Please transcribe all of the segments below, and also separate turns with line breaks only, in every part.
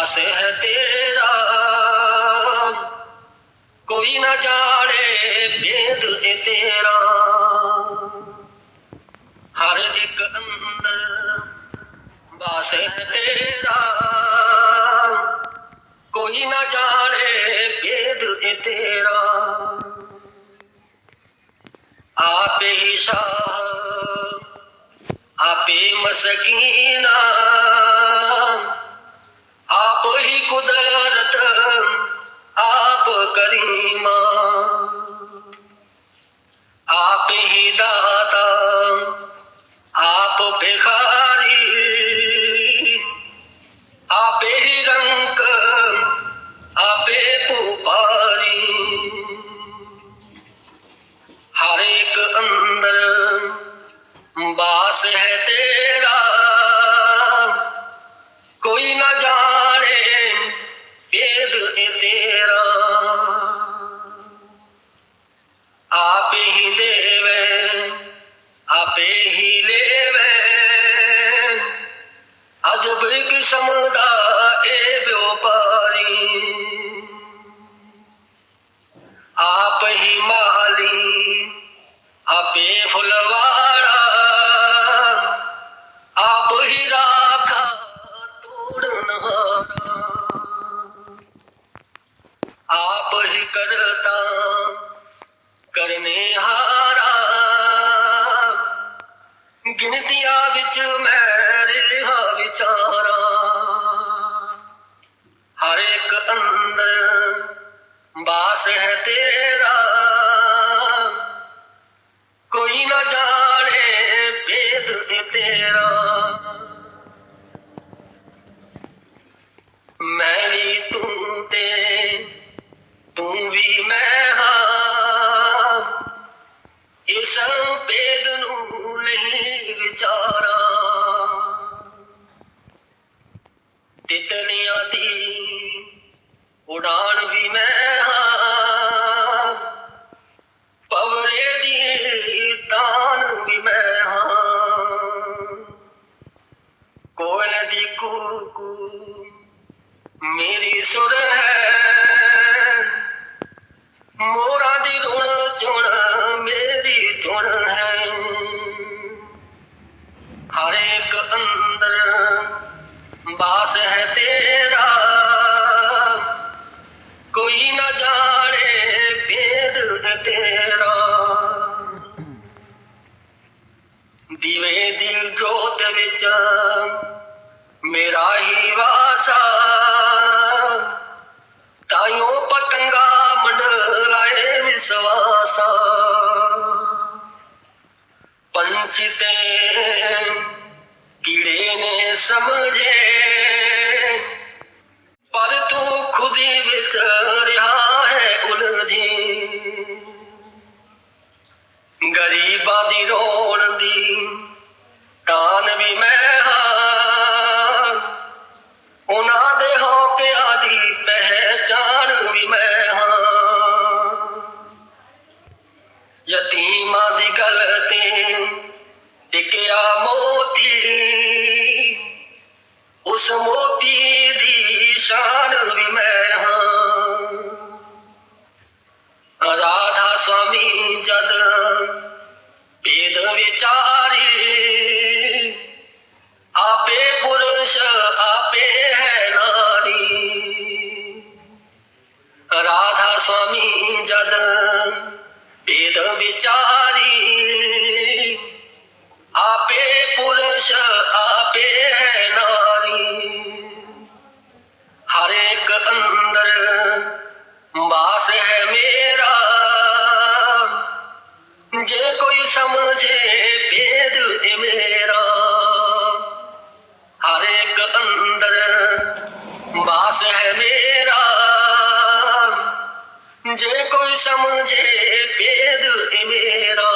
वास है तेरा कोई न जाने भेद ए तेरा। हर एक अंदर वास है तेरा कोई न जाने भेद ए तेरा। आपे ही शाह आपे मस्कीना आप ही कुदरत आप करीमा। आप ही दाता आप भिखारी आप ही रंग आप पुपारी। हर एक अंदर वास है तेरा कोई न जाने भेद ए तेरा। आप ही देवे आप ही लेवे अजब किस्म दा ए व्यापारी। आप ही माली आपे फुलवाड़ा आप ही राखा तोड़नहारा। आप ही करता करने हारा गिनतियां विच मेरे हाँ विचारा। हर एक अंदर वास है तेरा कोई न जाने भेद ए तेरा। मैं भी तू ते तू भी मैं हाँ इस भेद नू नहीं विचारा। तितलियां दी उड़ान भी मैं हाँ पवरे दी तान भी मैं हाँ। कोयल दी कूकू मेरी सुर है मोरा दी रुण चुण मेरी धुन है। हर एक अंदर वास है तेरा कोई न जाने भेद है तेरा। दिवे दी जोत विच मेरा ही वासा ताइयों पतंगा मंडलाए विश्वासा। पंछी ते कीड़े ने समझे पर तू खुद ही विच रहा है उलझी। गरीबां दी रोण दी तान भी मैं हाँ उन्हां दे हौकियां दी पहचान भी मैं हाँ। यतीमां दी गल ते टिकिया मोती उस मोती दी शान भी मैं हाँ। राधा स्वामी जद भेद विचारी आपे पुरुष आपे है नारी। राधा स्वामी जद भेद विचारी आपे पुरुष आपे है नारी। हर एक अंदर वास है मेरा जे कोई समझे भेद ए मेरा। हर एक अंदर वास है मेरा जे कोई समझे भेद ए मेरा।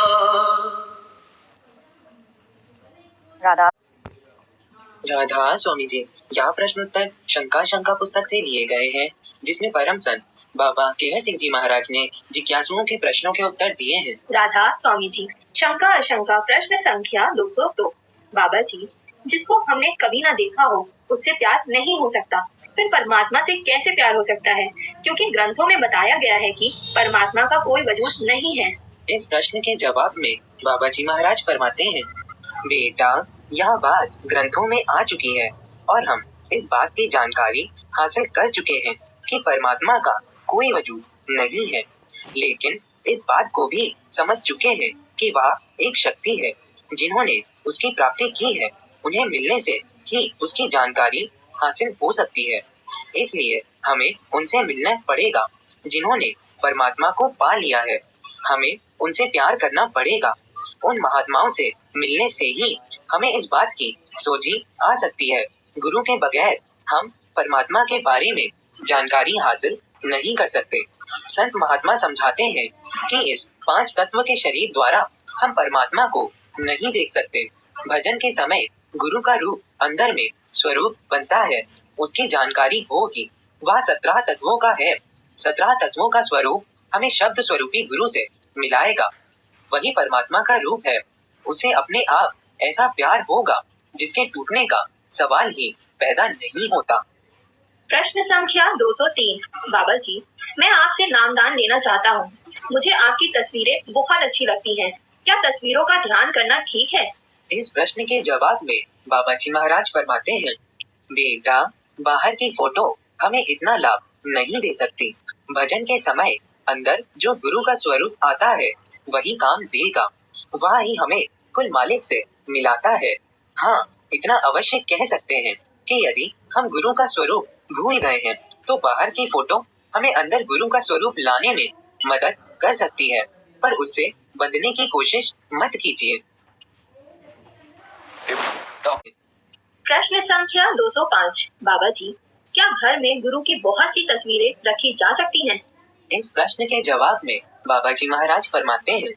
राधा स्वामी जी, यह प्रश्न उत्तर शंका पुस्तक से लिए गए हैं, जिसमें परम संत बाबा केहर सिंह जी महाराज ने जिज्ञासुओं के प्रश्नों के उत्तर दिए हैं।
राधा स्वामी जी, शंका अशंका प्रश्न संख्या 202। बाबा जी, जिसको हमने कभी ना देखा हो उससे प्यार नहीं हो सकता, फिर परमात्मा से कैसे प्यार हो सकता है, क्योंकि ग्रंथों में बताया गया है कि परमात्मा का कोई वजूद नहीं है।
इस प्रश्न के जवाब में बाबा जी महाराज फरमाते हैं, बेटा, यह बात ग्रंथों में आ चुकी है और हम इस बात की जानकारी हासिल कर चुके हैं कि परमात्मा का कोई वजूद नहीं है, लेकिन इस बात को भी समझ चुके हैं कि वह एक शक्ति है। जिन्होंने उसकी प्राप्ति की है, उन्हें मिलने से ही उसकी जानकारी हासिल हो सकती है। इसलिए हमें उनसे मिलना पड़ेगा जिन्होंने परमात्मा को पा लिया है। हमें उनसे प्यार करना पड़ेगा। उन महात्माओं से मिलने से ही हमें इस बात की सोझी आ सकती है। गुरु के बगैर हम परमात्मा के बारे में जानकारी हासिल नहीं कर सकते। संत महात्मा समझाते हैं कि इस 5 तत्व के शरीर द्वारा हम परमात्मा को नहीं देख सकते। भजन के समय गुरु का रूप अंदर में स्वरूप बनता है। उसकी जानकारी होगी। वह 17 तत्वों का है। 17 तत्वों का स्वरूप हमें शब्द स्वरूपी गुरु से मिलाएगा। वही परमात्मा का रूप है। उसे अपने आप ऐसा प्यार होगा जिसके टूटने का सवाल ही पैदा नहीं होता।
प्रश्न संख्या 203। बाबा जी, मैं आपसे नामदान लेना चाहता हूँ। मुझे आपकी तस्वीरें बहुत अच्छी लगती हैं। क्या तस्वीरों का ध्यान करना ठीक है?
इस प्रश्न के जवाब में बाबा जी महाराज फरमाते हैं, बेटा, बाहर की फोटो हमें इतना लाभ नहीं दे सकती। भजन के समय अंदर जो गुरु का स्वरूप आता है वही काम देगा। वह ही हमें कुल मालिक से मिलाता है। हाँ, इतना अवश्य कह सकते हैं कि यदि हम गुरु का स्वरूप भूल गए हैं तो बाहर की फोटो हमें अंदर गुरु का स्वरूप लाने में मदद कर सकती है, पर उससे बंधने की कोशिश मत कीजिए।
प्रश्न संख्या 205। बाबा जी, क्या घर में गुरु की बहुत सी तस्वीरें रखी जा सकती हैं?
इस प्रश्न के जवाब में बाबा जी महाराज फरमाते हैं,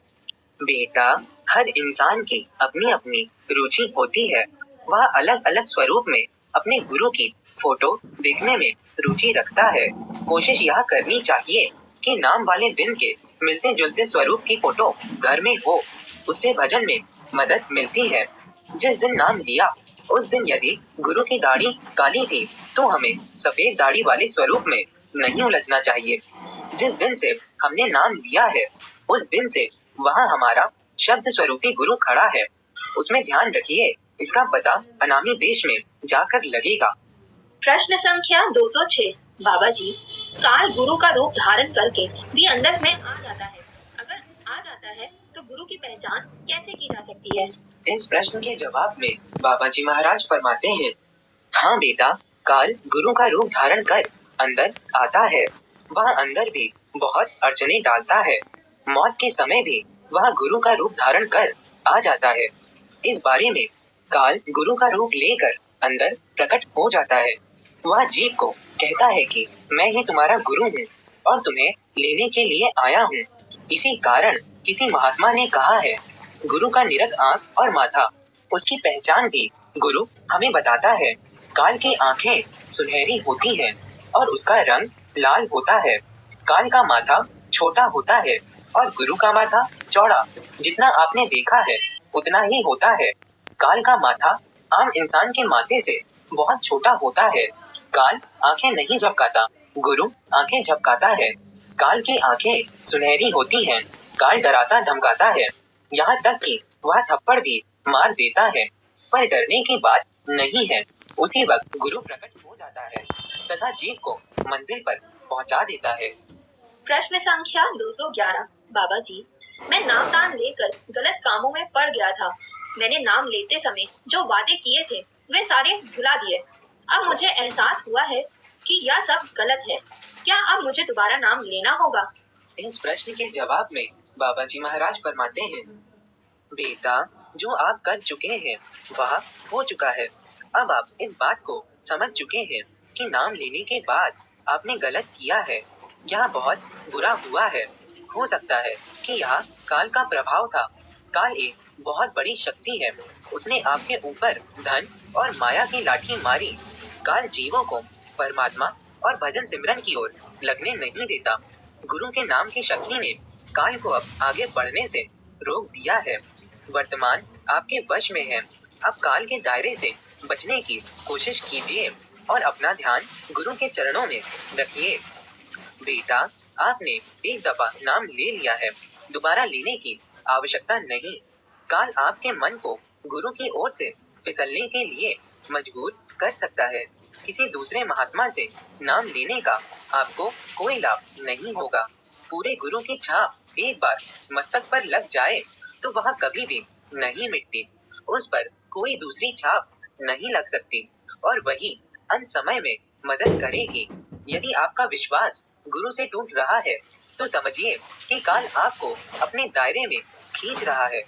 बेटा, हर इंसान की अपनी अपनी रुचि होती है। वह अलग अलग स्वरूप में अपने गुरु की फोटो देखने में रुचि रखता है। कोशिश यह करनी चाहिए कि नाम वाले दिन के मिलते जुलते स्वरूप की फोटो घर में हो। उससे भजन में मदद मिलती है। जिस दिन नाम लिया उस दिन यदि गुरु की दाढ़ी काली थी तो हमें सफेद दाढ़ी वाले स्वरूप में नहीं उलझना चाहिए। जिस दिन से हमने नाम लिया है उस दिन से वहाँ हमारा शब्द स्वरूपी गुरु खड़ा है। उसमें ध्यान रखिए, इसका पता अनामी देश में जाकर लगेगा।
प्रश्न संख्या 206। बाबा जी, काल गुरु का रूप धारण करके भी अंदर में आ जाता है। अगर आ जाता है तो गुरु की पहचान कैसे की जा सकती है?
इस प्रश्न के जवाब में बाबा जी महाराज फरमाते हैं, हाँ बेटा, काल गुरु का रूप धारण कर अंदर आता है। वह अंदर भी बहुत अड़चने डालता है। मौत के समय भी वह गुरु का रूप धारण कर आ जाता है। इस बारे में काल गुरु का रूप लेकर अंदर प्रकट हो जाता है। वह जीव को कहता है कि मैं ही तुम्हारा गुरु हूँ और तुम्हें लेने के लिए आया हूँ। इसी कारण किसी महात्मा ने कहा है, गुरु का निरख आँख और माथा, उसकी पहचान भी गुरु हमें बताता है। काल की आंखें सुनहरी होती हैं और उसका रंग लाल होता है। काल का माथा छोटा होता है और गुरु का माथा चौड़ा। जितना आपने देखा है उतना ही होता है। काल का माथा आम इंसान के माथे से बहुत छोटा होता है। काल आंखें नहीं झपकाता, गुरु आंखें झपकाता है। काल की आंखें सुनहरी होती हैं। काल डराता धमकाता है, यहाँ तक कि वह थप्पड़ भी मार देता है, पर डरने की बात नहीं है। उसी वक्त गुरु प्रकट हो जाता है तथा जीव को मंजिल पर पहुंचा देता है।
प्रश्न संख्या 211। बाबा जी, मैं नामदान लेकर गलत कामों में पड़ गया था। मैंने नाम लेते समय जो वादे किए थे वे सारे भुला दिए। अब मुझे एहसास हुआ है कि यह सब गलत है। क्या अब मुझे दोबारा नाम लेना होगा?
इस प्रश्न के जवाब में बाबा जी महाराज फरमाते हैं, बेटा, जो आप कर चुके हैं वह हो चुका है। अब आप इस बात को समझ चुके हैं कि नाम लेने के बाद आपने गलत किया है। यह बहुत बुरा हुआ है। हो सकता है कि यह काल का प्रभाव था। काल एक बहुत बड़ी शक्ति है। उसने आपके ऊपर धन और माया की लाठी मारी। काल जीवों को परमात्मा और भजन सिमरन की ओर लगने नहीं देता। गुरु के नाम की शक्ति ने काल को अब आगे बढ़ने से रोक दिया है। वर्तमान आपके वश में है। अब काल के दायरे से बचने की कोशिश कीजिए। और अपना ध्यान गुरु के चरणों में रखिए। बेटा, आपने एक दफा नाम ले लिया है, दोबारा लेने की आवश्यकता नहीं। काल आपके मन को गुरु की ओर से फिसलने के लिए मजबूर कर सकता है। किसी दूसरे महात्मा से नाम लेने का आपको कोई लाभ नहीं होगा। पूरे गुरु की छाप एक बार मस्तक पर लग जाए तो वह कभी भी नहीं मिटती। उस पर कोई दूसरी छाप नहीं लग सकती और वही अंत समय में मदद करेगी। यदि आपका विश्वास गुरु से टूट रहा है तो समझिए कि काल आपको अपने दायरे में खींच रहा है।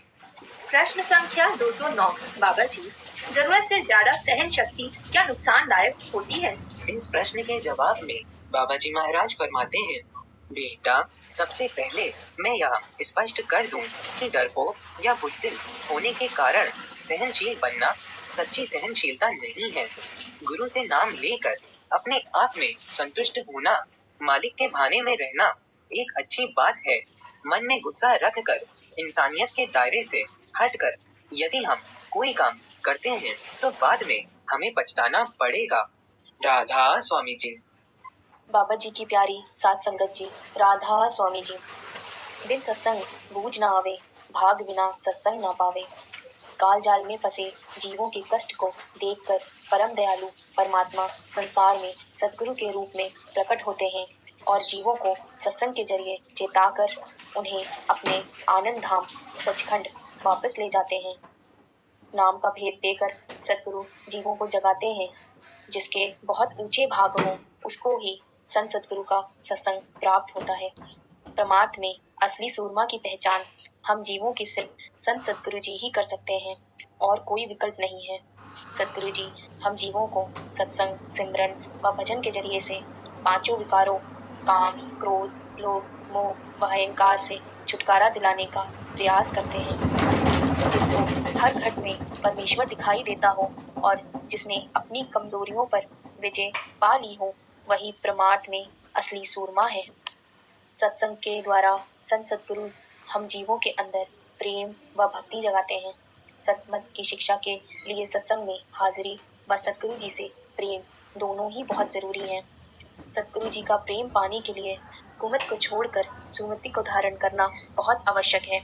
प्रश्न संख्या 209। बाबा जी, जरूरत से ज्यादा सहन शक्ति क्या नुकसानदायक होती है?
इस प्रश्न के जवाब में बाबा जी महाराज फरमाते हैं, बेटा, सबसे पहले मैं यह स्पष्ट कर दूं कि डरपोक या बुजदिल होने के कारण सहनशील बनना सच्ची सहनशीलता नहीं है। गुरु से नाम लेकर अपने आप में संतुष्ट होना, मालिक के भाने में रहना एक अच्छी बात है। मन में गुस्सा रखकर इंसानियत के दायरे से हटकर यदि हम कोई काम करते हैं तो बाद में हमें पछताना पड़ेगा। राधा स्वामी जी।
बाबा जी की प्यारी साथ संगत जी, राधा स्वामी जी। बिन सत्संग बूझ ना आवे, भाग बिना सत्संग ना पावे। काल जाल में फंसे जीवों के कष्ट को देखकर परम दयालु परमात्मा संसार में सद्गुरु के रूप में प्रकट होते हैं और जीवों को सत्संग के जरिए चेताकर उन्हें अपने आनंद धाम सचखंड वापस ले जाते हैं। नाम का भेद देकर सद्गुरु जीवों को जगाते हैं। जिसके बहुत ऊंचे भाग हों उसको ही संत सद्गुरु का सत्संग प्राप्त होता है। परमार्थ में असली सूरमा की पहचान हम जीवों की सिर्फ संत सद्गुरु जी ही कर सकते हैं और कोई विकल्प नहीं है। सद्गुरु जी हम जीवों को सत्संग, सिमरन व भजन के जरिए से पांचों विकारों काम, क्रोध, लोभ, मोह व अहंकार से छुटकारा दिलाने का प्रयास करते हैं। जिसको हर घट में परमेश्वर दिखाई देता हो और जिसने अपनी कमजोरियों पर विजय पा ली हो, वही परमार्थ में असली सूरमा है। सत्संग के द्वारा संत सद्गुरु हम जीवों के अंदर प्रेम व भक्ति जगाते हैं। सतमत की शिक्षा के लिए सत्संग में हाजिरी व सद्गुरु जी से प्रेम दोनों ही बहुत जरूरी हैं। सद्गुरु जी का प्रेम पाने के लिए कुमत को छोड़कर सुमति को धारण करना बहुत आवश्यक है।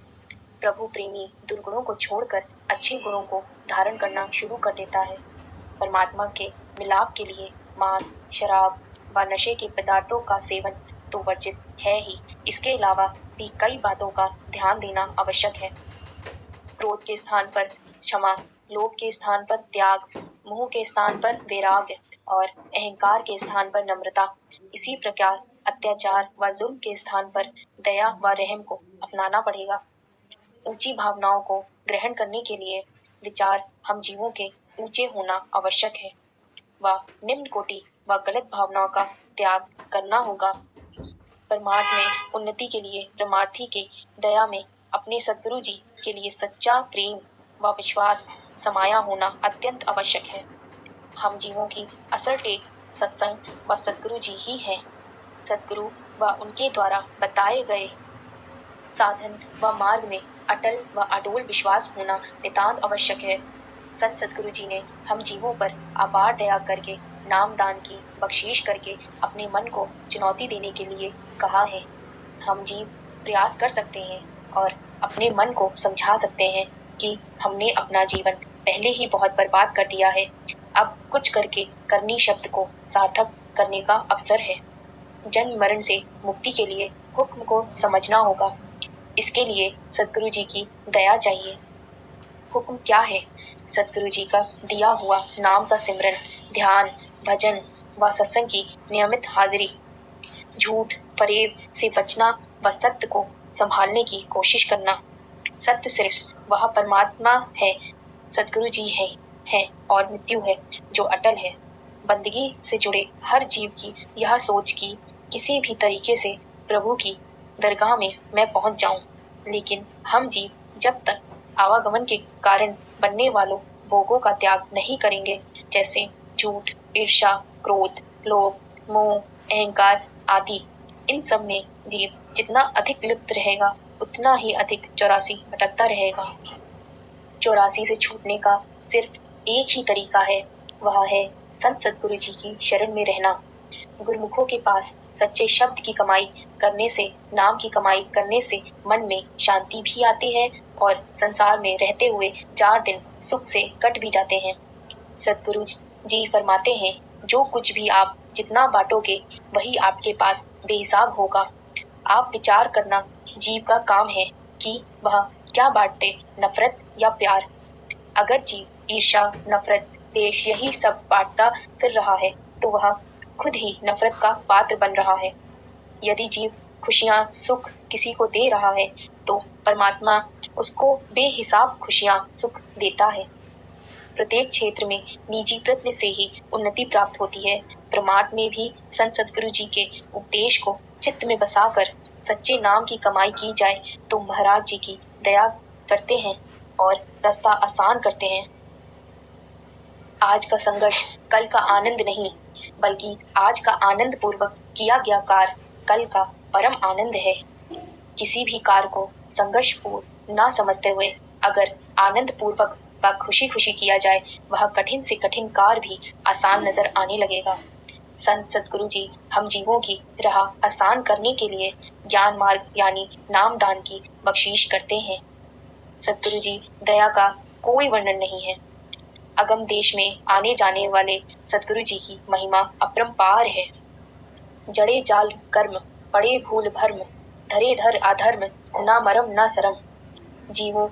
प्रभु प्रेमी दुर्गुणों को छोड़कर अच्छे गुणों को धारण करना शुरू कर देता है। परमात्मा के मिलाप के लिए मांस, शराब व नशे के पदार्थों का सेवन तो वर्जित है ही, इसके अलावा भी कई बातों का ध्यान देना आवश्यक है। क्रोध के स्थान पर क्षमा, लोभ के स्थान पर त्याग, मोह के स्थान पर वैराग्य और अहंकार के स्थान पर नम्रता। इसी प्रकार अत्याचार व जुल्म के स्थान पर दया व रहम को अपनाना पड़ेगा। ऊंची भावनाओं को ग्रहण करने के लिए विचार हम जीवों के ऊंचे होना आवश्यक है व निम्न कोटि व गलत भावनाओं का त्याग करना होगा। परमार्थ में उन्नति के लिए परमार्थी के दया में अपने सद्गुरु जी के लिए सच्चा प्रेम व विश्वास समाया होना अत्यंत आवश्यक है। हम जीवों की असल टेक सत्संग व सद्गुरु जी ही हैं। सद्गुरु व उनके द्वारा बताए गए साधन व मार्ग में अटल व अडोल विश्वास होना नितांत आवश्यक है। संत सद्गुरु जी ने हम जीवों पर अपार दया करके नाम दान की बख्शीश करके अपने मन को चुनौती देने के लिए कहा है। हम जीव प्रयास कर सकते हैं और अपने मन को समझा सकते हैं कि हमने अपना जीवन पहले ही बहुत बर्बाद कर दिया है। अब कुछ करके करनी शब्द को सार्थक करने का अवसर है। जन्म मरण से मुक्ति के लिए हुक्म को समझना होगा। इसके लिए सद्गुरु जी की दया चाहिए। हुक्म क्या है? सद्गुरु जी का दिया हुआ नाम का सिमरन, ध्यान, भजन व सत्संग की नियमित हाजिरी, झूठ फरेब से बचना व सत्य को संभालने की कोशिश करना। सत्य सिर्फ वह परमात्मा है, सद्गुरु जी है और मृत्यु है जो अटल है। बंदगी से जुड़े हर जीव की यह सोच कि किसी भी तरीके से प्रभु की दरगाह में मैं पहुंच जाऊं, लेकिन हम जीव जब तक आवागमन के कारण बनने वालों भोगों का त्याग नहीं करेंगे, जैसे झूठ, ईर्ष्या, क्रोध, लोभ, मोह, अहंकार आदि, इन सब में जीव जितना अधिक लिप्त रहेगा उतना ही अधिक 84 भटकता रहेगा। 84 से छूटने का सिर्फ एक ही तरीका है, वह है संत सदगुरु जी की शरण में रहना। गुरुमुखों के पास सच्चे शब्द की कमाई करने से, नाम की कमाई करने से मन में शांति भी आती है और संसार में रहते हुए 4 दिन सुख से कट भी जाते हैं। सदगुरु जी फरमाते हैं, जो कुछ भी आप जितना बांटोगे वही आपके पास बेहिसाब होगा। आप विचार करना जीव का काम है कि वह क्या बांटे, नफरत या प्यार। अगर जीव ईर्ष्या, नफरत, द्वेष यही सब बांटता फिर रहा है तो वह खुद ही नफरत का पात्र बन रहा है। यदि जीव खुशियाँ, सुख किसी को दे रहा है तो परमात्मा उसको बेहिसाब खुशियाँ, सुख देता है। प्रत्येक क्षेत्र में निजी प्रयत्न से ही उन्नति प्राप्त होती है। प्रमाद में भी संत सदगुरु जी के उपदेश को चित्त में बसाकर सच्चे नाम की कमाई की जाए तो महाराज जी की दया करते हैं और रास्ता आसान करते हैं। आज का संघर्ष कल का आनंद नहीं, बल्कि आज का आनंद पूर्वक किया गया कार्य कल का परम आनंद है। किसी भी कार्य को संघर्ष पूर्ण ना समझते हुए अगर आनंद पूर्वक व खुशी खुशी किया जाए, वह कठिन से कठिन कार्य भी आसान नजर आने लगेगा। संत सदगुरु जी हम जीवों की राह आसान करने के लिए ज्ञान मार्ग यानी नाम दान की बख्शीश करते हैं। सदगुरु जी दया का कोई वर्णन नहीं है। अगम देश में आने जाने वाले सदगुरु जी की महिमा अपरंपार है। जड़े जाल कर्म, पड़े भूल भर्म, धरे धर अधर्म, ना मरम ना सरम। जीव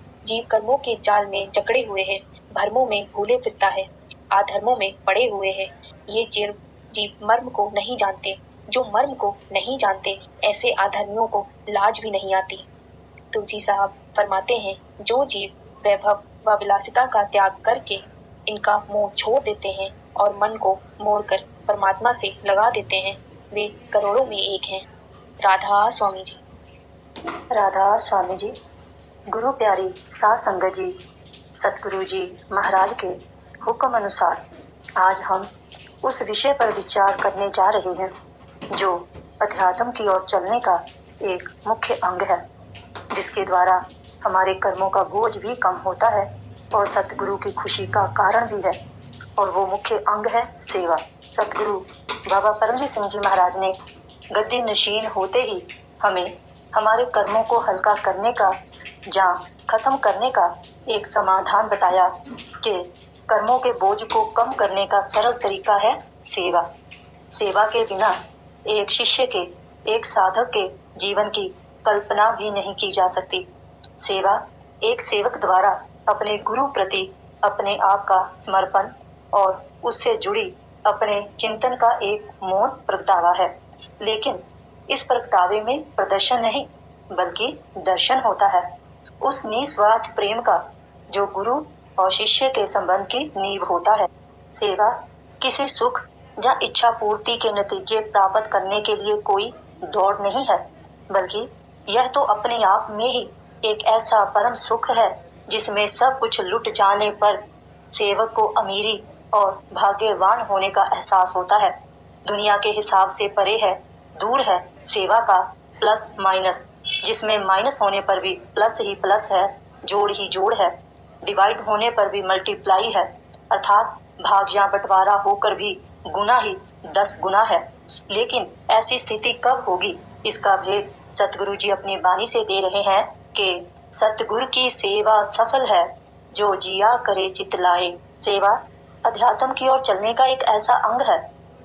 कर्मों के जाल में जकड़े हुए है, भर्मों में भूले फिरता है, अधर्मों में पड़े हुए है। ये जीव मर्म को नहीं जानते। जो मर्म को नहीं जानते, ऐसे अधर्मियों को लाज भी नहीं आती। तुलसी साहब फरमाते हैं, जो जीव वैभव व विलासिता का त्याग करके इनका मोह छोड़ देते हैं और मन को मोड़कर परमात्मा से लगा देते हैं, वे करोड़ों में एक हैं। राधा स्वामी जी।
राधा स्वामी जी। गुरु प्यारी साध संगत जी, सतगुरु जी महाराज के हुक्म अनुसार आज हम उस विषय पर विचार करने जा रहे हैं जो अध्यात्म की ओर चलने का एक मुख्य अंग है, जिसके द्वारा हमारे कर्मों का बोझ भी कम होता है और सतगुरु की खुशी का कारण भी है। और वो मुख्य अंग है सेवा। सतगुरु बाबा परमजीत सिंह जी महाराज ने गद्दी नशीन होते ही हमें हमारे कर्मों को हल्का करने का या खत्म करने का एक समाधान बताया कि कर्मों के बोझ को कम करने का सरल तरीका है सेवा। सेवा के बिना एक शिष्य के, एक साधक के जीवन की कल्पना भी नहीं की जा सकती। सेवा एक सेवक द्वारा अपने गुरु प्रति अपने आप का समर्पण और उससे जुड़ी अपने चिंतन का एक मौन प्रगटावा है। लेकिन इस प्रगटावे में प्रदर्शन नहीं, बल्कि दर्शन होता है उस निस्वार्थ प्रेम का जो गुरु और शिष्य के संबंध की नींव होता है। सेवा किसी सुख या इच्छा पूर्ति के नतीजे प्राप्त करने के लिए कोई दौड़ नहीं है, बल्कि यह तो अपने आप में ही एक ऐसा परम सुख है जिसमें सब कुछ लुट जाने पर सेवक को अमीरी और भाग्यवान होने का एहसास होता है। दुनिया के हिसाब से परे है, दूर है सेवा का प्लस माइनस, जिसमें माइनस होने पर भी प्लस ही प्लस है, जोड़ ही जोड़ है, डिवाइड होने पर भी मल्टीप्लाई है, अर्थात भाग या बंटवारा होकर भी गुना ही 10 गुना है। लेकिन ऐसी स्थिति कब होगी, इसका भेद सतगुरु जी अपनी वाणी से दे रहे हैं कि सतगुरु की सेवा सफल है जो जिया करे चित लाए। सेवा अध्यात्म की ओर चलने का एक ऐसा अंग है,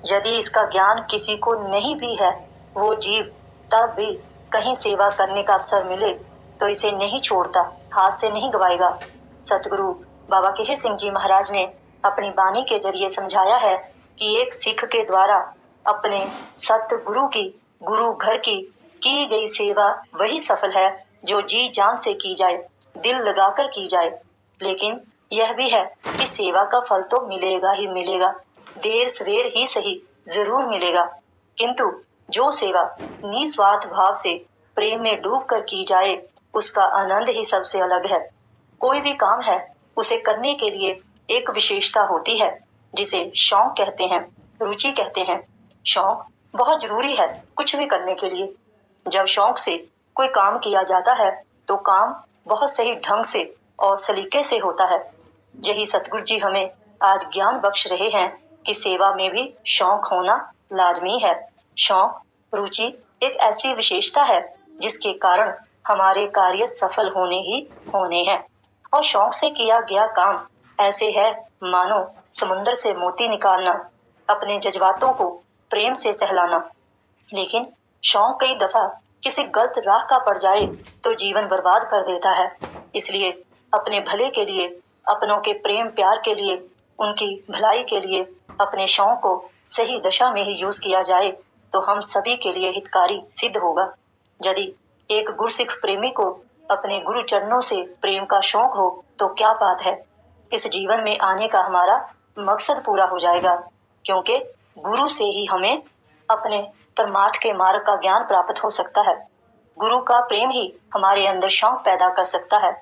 यदि इसका ज्ञान किसी को नहीं भी है, वो जीव तब भी कहीं सेवा करने का अवसर मिले तो इसे नहीं छोड़ता, हाथ से नहीं गवाएगा। सतगुरु बाबा केहर सिंह जी महाराज ने अपनी वाणी के जरिए समझाया है कि एक सिख के द्वारा अपने सतगुरु की, गुरु घर की गई सेवा वही सफल है जो जी जान से की जाए, दिल लगाकर की जाए। लेकिन यह भी है कि सेवा का फल तो मिलेगा ही मिलेगा, देर सवेर ही सही जरूर मिलेगा। किंतु जो सेवा निस्वार्थ भाव से प्रेम में डूब कर की जाए, उसका आनंद ही सबसे अलग है। कोई भी काम है, उसे करने के लिए एक विशेषता होती है जिसे शौक कहते हैं, रुचि कहते हैं। शौक बहुत जरूरी है कुछ भी करने के लिए। जब शौक से कोई काम किया जाता है तो काम बहुत सही ढंग से और सलीके से होता है। यही सतगुरु जी हमें आज ज्ञान बख्श रहे हैं कि सेवा में भी शौक होना लाजमी है। शौक, रुचि एक ऐसी विशेषता है जिसके कारण हमारे कार्य सफल होने ही होने हैं। और शौक से किया गया काम ऐसे है मानो समुद्र से मोती निकालना, अपने जज्बातों को प्रेम से सहलाना। लेकिन शौक कई दफा किसी गलत राह का पड़ जाए तो जीवन बर्बाद कर देता है। इसलिए अपने भले के लिए, अपनों के प्रेम प्यार के लिए, उनकी भलाई के लिए अपने शौक को सही दशा में ही यूज किया जाए तो हम सभी के लिए हितकारी सिद्ध होगा। यदि एक गुरसिख प्रेमी को अपने गुरु चरणों से प्रेम का शौक हो तो क्या बात है, इस जीवन में आने का हमारा मकसद पूरा हो जाएगा, क्योंकि गुरु से ही हमें अपने परमार्थ के मार्ग का ज्ञान प्राप्त हो सकता है। गुरु का प्रेम ही हमारे अंदर शौक पैदा कर सकता है।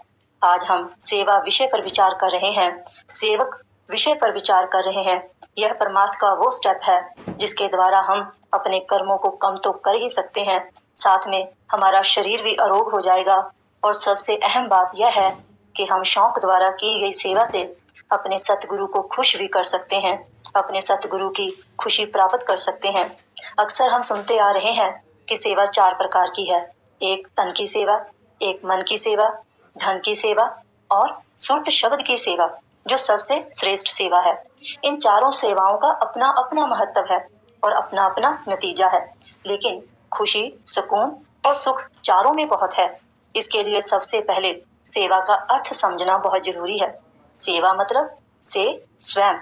आज हम सेवा विषय पर विचार कर रहे हैं, सेवक विषय पर विचार कर रहे हैं। यह परमार्थ का वो स्टेप है जिसके द्वारा हम अपने कर्मों को कम तो कर ही सकते हैं, साथ में हमारा शरीर भी आरोग्य हो जाएगा। और सबसे अहम बात यह है कि हम शौक द्वारा की गई सेवा से अपने सतगुरु को खुश भी कर सकते हैं, अपने सतगुरु की खुशी प्राप्त कर सकते हैं। अक्सर हम सुनते आ रहे हैं कि सेवा 4 प्रकार की है, एक तन की सेवा, एक मन की सेवा, धन की सेवा और सुरत शब्द की सेवा, जो सबसे श्रेष्ठ सेवा है। इन चारों सेवाओं का अपना अपना महत्व है और अपना अपना नतीजा है, लेकिन खुशी, सुकून और सुख चारों में बहुत है। इसके लिए सबसे पहले सेवा का अर्थ समझना बहुत जरूरी है। सेवा मतलब से स्वयं,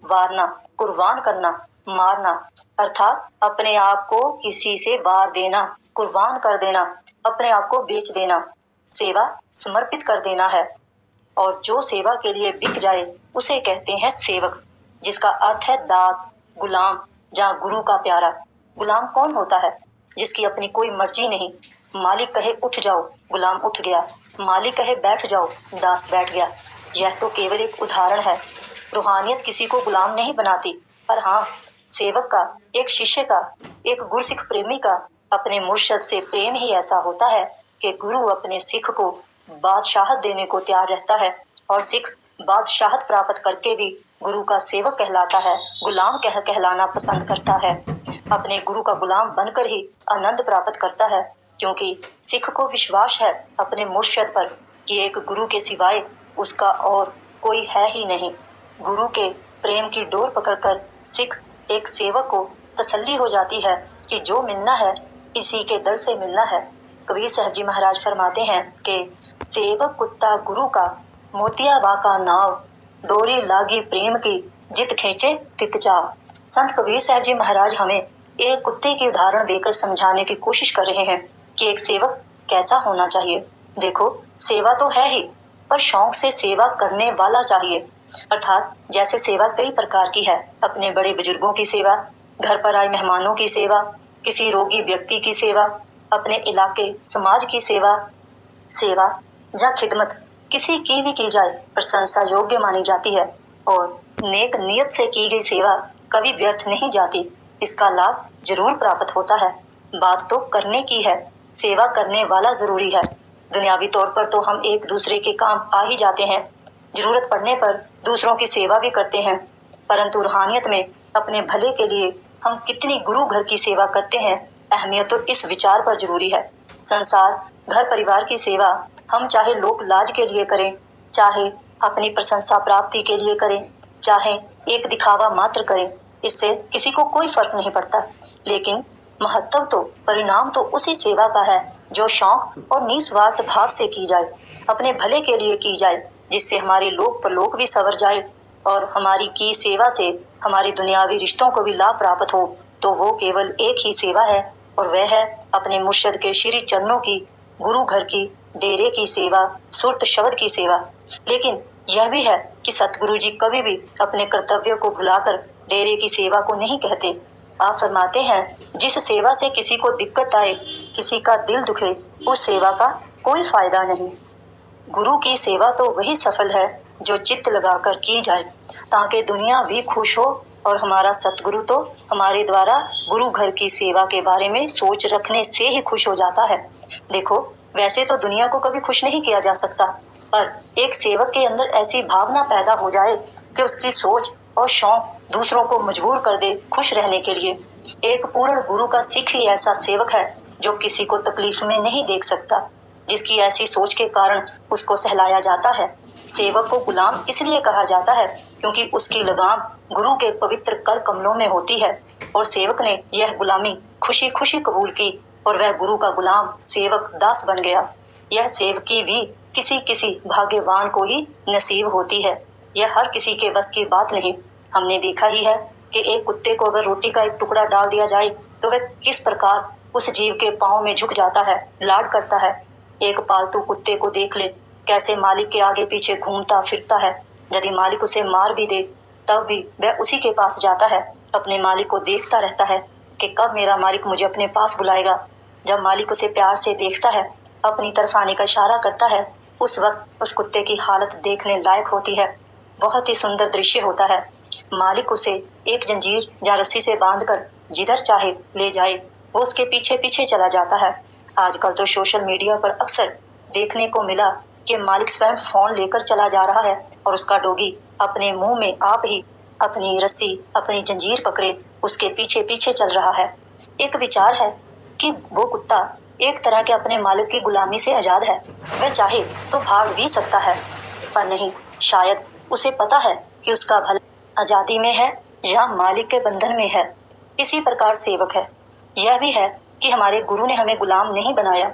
वारना, कुर्बान करना, मारना, अर्थात अपने आप को किसी से वार देना, कुर्बान कर देना, अपने आप को बेच देना। सेवा समर्पित कर देना है। और जो सेवा के लिए बिक जाए उसे कहते हैं सेवक, जिसका अर्थ है दास, गुलाम या गुरु का प्यारा। गुलाम कौन होता है? जिसकी अपनी कोई मर्जी नहीं। मालिक कहे उठ जाओ, गुलाम उठ गया। मालिक कहे बैठ जाओ, दास बैठ गया। यह तो केवल एक उदाहरण है। रूहानियत किसी को गुलाम नहीं बनाती, पर हाँ, सेवक का, एक शिष्य का, एक गुरसिख प्रेमी का अपने मुर्शद से प्रेम ही ऐसा होता है कि गुरु अपने सिख को बादशाहत देने को तैयार रहता है और सिख बादशाहत प्राप्त करके भी गुरु का सेवक कहलाता है, गुलाम कहलाना पसंद करता है। अपने गुरु का गुलाम बनकर ही आनंद प्राप्त करता है, क्योंकि सिख को विश्वास है अपने मुर्शद पर कि एक गुरु के सिवाय उसका और कोई है ही नहीं। गुरु के प्रेम की डोर पकड़कर सिख एक सेवक को तसल्ली हो जाती है कि जो मिलना है इसी के दर से मिलना है। कबीर साहब जी महाराज फरमाते हैं कि सेवक कुत्ता गुरु का, मोतिया बाका नाव, डोरी लागी प्रेम की, जित खींचे तित चाव। संत कबीर साहब जी महाराज हमें एक कुत्ते की उदाहरण देकर समझाने की कोशिश कर रहे हैं कि एक सेवक कैसा होना चाहिए। देखो, सेवा तो है ही, पर शौक से सेवा करने वाला चाहिए। अर्थात जैसे सेवा कई प्रकार की है, अपने बड़े बुजुर्गों की सेवा, घर पर आए मेहमानों की सेवा, किसी रोगी व्यक्ति की सेवा, अपने इलाके समाज की सेवा या खिदमत किसी की भी की जाए प्रशंसा योग्य मानी जाती है। और नेक नियत से की गई सेवा कभी व्यर्थ नहीं जाती, इसका लाभ जरूर प्राप्त होता है। बात तो करने की है, सेवा करने वाला जरूरी है। दुनियावी तौर पर तो हम एक दूसरे के काम आ ही जाते हैं, जरूरत पड़ने पर दूसरों की सेवा भी करते हैं, परंतु रूहानियत में अपने भले के लिए हम कितनी गुरु घर की सेवा करते हैं, अहमियत तो इस विचार पर जरूरी है। संसार, घर परिवार की सेवा हम चाहे लोक लाज के लिए करें, चाहे अपनी प्रशंसा प्राप्ति के लिए करें, चाहे एक दिखावा मात्र करें, इससे किसी को कोई फर्क नहीं पड़ता। लेकिन महत्व तो, परिणाम तो उसी सेवा का है जो शौक और निस्वार्थ भाव से की जाए, अपने भले के लिए की जाए, जिससे हमारे लोक परलोक भी सवर जाए और हमारी की सेवा से हमारे दुनियावी रिश्तों को भी लाभ प्राप्त हो। तो वो केवल एक ही सेवा है और वह है अपने मुर्शद के श्री चरणों की, गुरु घर की, डेरे की सेवा, सुरत शब्द की सेवा। लेकिन यह भी है कि सतगुरु जी कभी भी अपने कर्तव्य को भुलाकर डेरे की सेवा को नहीं कहते। आप फरमाते हैं, जिस सेवा से किसी को दिक्कत आए, किसी का दिल दुखे, उस सेवा का कोई फायदा नहीं। गुरु की सेवा तो वही सफल है जो चित्त लगाकर की जाए, ताकि दुनिया भी खुश हो और हमारा सतगुरु तो हमारे द्वारा गुरु घर की सेवा के बारे में सोच रखने से ही खुश हो जाता है। देखो, वैसे तो दुनिया को कभी खुश नहीं किया जा सकता, पर एक सेवक के अंदर ऐसी भावना पैदा हो जाए कि उसकी सोच और शौक दूसरों को मजबूर कर दे खुश रहने के लिए। एक पूर्ण गुरु का सिख ही ऐसा सेवक है जो किसी को तकलीफ में नहीं देख सकता, जिसकी ऐसी सोच के कारण उसको सहलाया जाता है। सेवक को गुलाम इसलिए कहा जाता है क्योंकि उसकी लगाम गुरु के पवित्र कर कमलों में होती है और सेवक ने यह गुलामी खुशी खुशी कबूल की और वह गुरु का गुलाम सेवक दास बन गया। यह सेवकी भी किसी किसी भाग्यवान को ही नसीब होती है। यह हर किसी के बस की बात नहीं। हमने देखा ही है कि एक कुत्ते को अगर रोटी का एक टुकड़ा डाल दिया जाए तो वह किस प्रकार उस जीव के पांव में झुक जाता है, लाड करता है। एक पालतू कुत्ते को देख ले, कैसे मालिक के आगे पीछे घूमता फिरता है। यदि मालिक उसे मार भी दे तब भी वह उसी के पास जाता है, अपने मालिक को देखता रहता है कि कब मेरा मालिक मुझे अपने पास बुलाएगा। जब मालिक उसे प्यार से देखता है, अपनी तरफ आने का इशारा करता है, उस वक्त उस कुत्ते की हालत देखने लायक होती है। बहुत ही सुंदर दृश्य होता है। मालिक उसे एक जंजीर या रस्सी से बांधकर जिधर चाहे ले जाए, वो उसके पीछे पीछे चला जाता है। आजकल तो सोशल मीडिया पर अक्सर देखने को मिला कि मालिक स्वयं फोन लेकर चला जा रहा है और उसका डोगी अपने मुंह में आप ही अपनी रस्सी, अपनी जंजीर पकड़े उसके पीछे पीछे चल रहा है। एक विचार है कि वो कुत्ता एक तरह के अपने मालिक की गुलामी से आजाद है। वह चाहे तो भाग भी सकता है, पर नहीं, शायद उसे पता है कि उसका भला आजादी में है या मालिक के बंधन में है। इसी प्रकार सेवक है। यह भी है कि हमारे गुरु ने हमें गुलाम नहीं बनाया,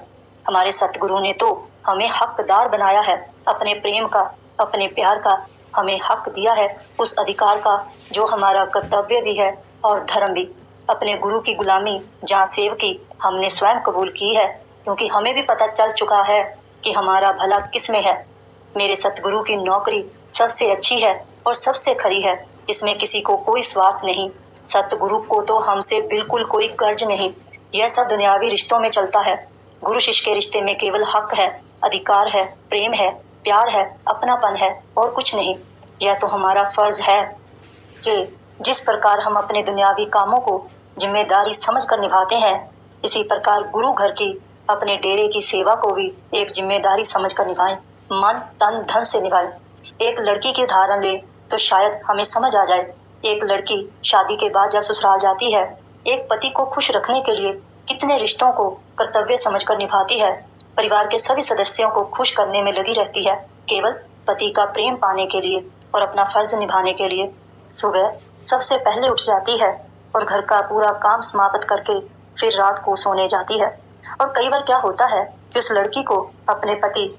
हमारे सतगुरु ने तो हमें हकदार बनाया है। अपने प्रेम का, अपने प्यार का हमें हक दिया है, उस अधिकार का जो हमारा कर्तव्य भी है और धर्म भी। अपने गुरु की गुलामी जहाँ सेवकी हमने स्वयं कबूल की है, क्योंकि हमें भी पता चल चुका है कि हमारा भला किस में है। मेरे सतगुरु की नौकरी सबसे अच्छी है और सबसे खरी है, इसमें किसी को कोई स्वार्थ नहीं। सतगुरु को तो हमसे बिल्कुल कोई कर्ज नहीं। यह सब दुनियावी रिश्तों में चलता है। गुरु शिष्य के रिश्ते में केवल हक है, अधिकार है, प्रेम है, प्यार है, अपनापन है और कुछ नहीं। यह तो हमारा फर्ज है कि जिस प्रकार हम अपने दुनियावी कामों को जिम्मेदारी समझकर निभाते हैं, इसी प्रकार गुरु घर की, अपने डेरे की सेवा को भी एक जिम्मेदारी समझकर निभाएं, मन तन धन से निभाएं। एक लड़की की उदाहरण ले तो शायद हमें समझ आ जाए। एक लड़की शादी के बाद जब ससुराल जाती है, एक पति को खुश रखने के लिए कितने रिश्तों को कर्तव्य समझकर निभाती है। परिवार के सभी सदस्यों को खुश करने में लगी रहती है, केवल पति का प्रेम पाने के लिए और अपना फर्ज निभाने के लिए। सुबह सबसे पहले उठ जाती है और घर का पूरा काम समाप्त करके फिर रात को सोने जाती है। और कई बार क्या होता है कि उस लड़की को अपने पति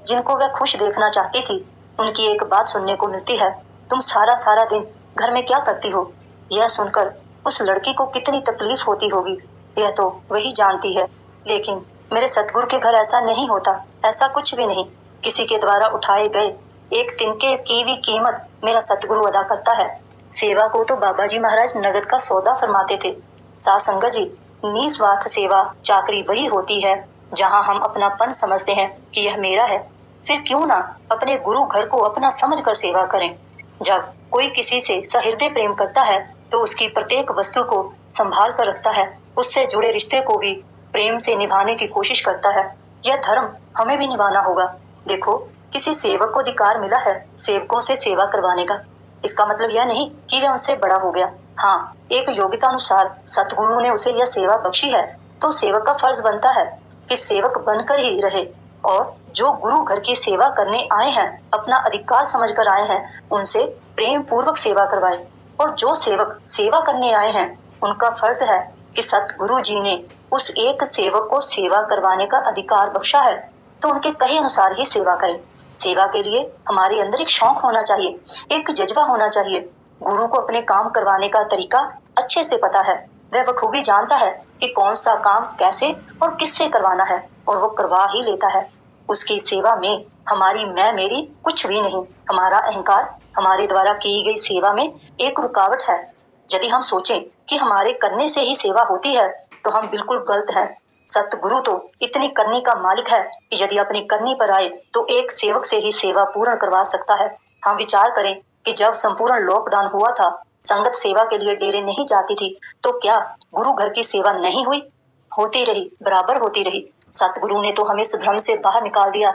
जिनको वह खुश देखना चाहती थी, उनकी एक बात सुनने को मिलती है, तुम सारा सारा दिन घर में क्या करती हो। यह सुनकर उस लड़की को कितनी तकलीफ होती होगी, यह तो वही जानती है। लेकिन मेरे सतगुरु के घर ऐसा नहीं होता, ऐसा कुछ भी नहीं। किसी के द्वारा उठाए गए एक तिनके की भी कीमत मेरा सतगुरु अदा करता है। सेवा को तो बाबा जी महाराज नगद का सौदा फरमाते थे। साध संगत जी, निस्वार्थ सेवा चाकरी वही होती है जहाँ हम अपनापन समझते हैं कि यह मेरा है। फिर क्यों ना अपने गुरु घर को अपना समझकर सेवा करें। जब कोई किसी से सहृदय प्रेम करता है तो उसकी प्रत्येक वस्तु को संभाल कर रखता है, उससे जुड़े रिश्ते को भी प्रेम से निभाने की कोशिश करता है। यह धर्म हमें भी निभाना होगा। देखो, किसी सेवक को अधिकार मिला है सेवकों से सेवा करवाने का। इसका मतलब यह नहीं कि वह उनसे बड़ा हो गया। हाँ, एक योग्यता अनुसार सतगुरु ने उसे यह सेवा बख्शी है तो सेवक का फर्ज बनता है कि सेवक बनकर ही रहे और जो गुरु घर की सेवा करने आए हैं, अपना अधिकार समझकर आए हैं, उनसे प्रेम पूर्वक सेवा करवाए। और जो सेवक सेवा करने आए हैं, उनका फर्ज है कि सतगुरु जी ने उस एक सेवक को सेवा करवाने का अधिकार बख्शा है तो उनके कहे अनुसार ही सेवा करें। सेवा के लिए हमारे अंदर एक शौक होना चाहिए, एक जज्बा होना चाहिए। गुरु को अपने काम करवाने का तरीका अच्छे से पता है। वह बखूबी जानता है कि कौन सा काम कैसे और किससे करवाना है और वो करवा ही लेता है। उसकी सेवा में हमारी मैं मेरी कुछ भी नहीं। हमारा अहंकार हमारे द्वारा की गई सेवा में एक रुकावट है। यदि हम सोचें कि हमारे करने से ही सेवा होती है तो हम बिल्कुल गलत हैं। सतगुरु तो इतनी करनी का मालिक है कि यदि अपनी करनी पर आए तो एक सेवक से ही सेवा पूर्ण करवा सकता है। हम विचार करें कि जब संपूर्ण लॉकडाउन हुआ था, संगत सेवा के लिए डेरे नहीं जाती थी, तो क्या गुरु घर की सेवा नहीं हुई? होती रही, बराबर होती रही। सतगुरु ने तो हमें इस भ्रम से बाहर निकाल दिया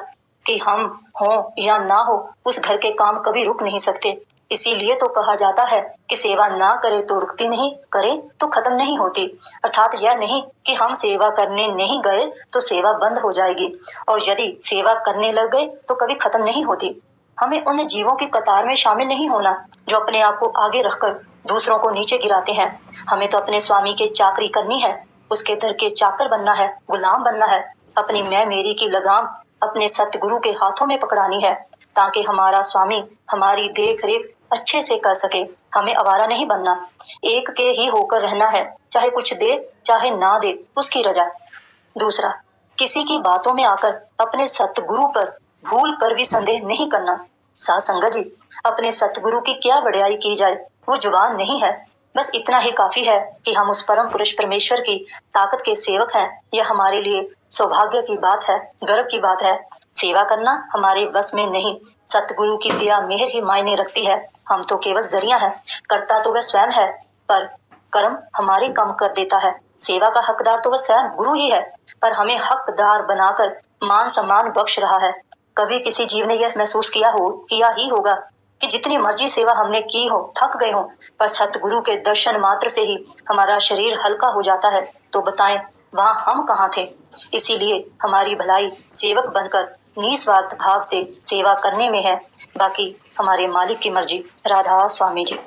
कि हम हो या ना हो उस घर के काम कभी रुक नहीं सकते। इसीलिए तो कहा जाता है कि सेवा ना करे तो रुकती नहीं, करे तो खत्म नहीं होती। अर्थात यह नहीं कि हम सेवा करने नहीं गए तो सेवा बंद हो जाएगी, और यदि सेवा करने लग गए तो कभी खत्म नहीं होती। हमें उन जीवों की कतार में शामिल नहीं होना जो अपने आप को आगे रखकर दूसरों को नीचे गिराते हैं। हमें तो अपने स्वामी की चाकरी करनी है, उसके दर के चाकर बनना है, गुलाम बनना है। अपनी मैं मेरी की लगाम अपने सतगुरु के हाथों में पकड़ानी है, ताकि हमारा स्वामी हमारी देख रेख अच्छे से कर सके। हमें आवारा नहीं बनना, एक के ही होकर रहना है, चाहे कुछ दे चाहे ना दे, उसकी रजा। दूसरा, किसी की बातों में आकर अपने सतगुरु पर भूल कर भी संदेह नहीं करना। साध संगत जी, अपने सतगुरु की क्या बड़ाई की जाए, वो जुबान नहीं है। बस इतना ही काफी है कि हम उस परम पुरुष परमेश्वर की ताकत के सेवक हैं। यह हमारे लिए सौभाग्य की बात है, गर्व की बात है। सेवा करना हमारे वश में नहीं, सतगुरु की दया मेहर ही मायने रखती है। हम तो केवल जरिया हैं, करता तो वह स्वयं है, पर कर्म हमारे कम कर देता है। सेवा का हकदार तो वह स्वयं गुरु ही है, पर हमें हकदार बनाकर मान सम्मान बख्श रहा है। कभी किसी जीव ने यह महसूस किया ही होगा कि जितनी मर्जी सेवा हमने की हो, थक गए हो, पर सतगुरु के दर्शन मात्र से ही हमारा शरीर हल्का हो जाता है। तो बताएं, वहाँ हम कहाँ थे? इसीलिए हमारी भलाई सेवक बनकर निस्वार्थ भाव से सेवा करने में है, बाकी हमारे मालिक की मर्जी। राधा स्वामी जी।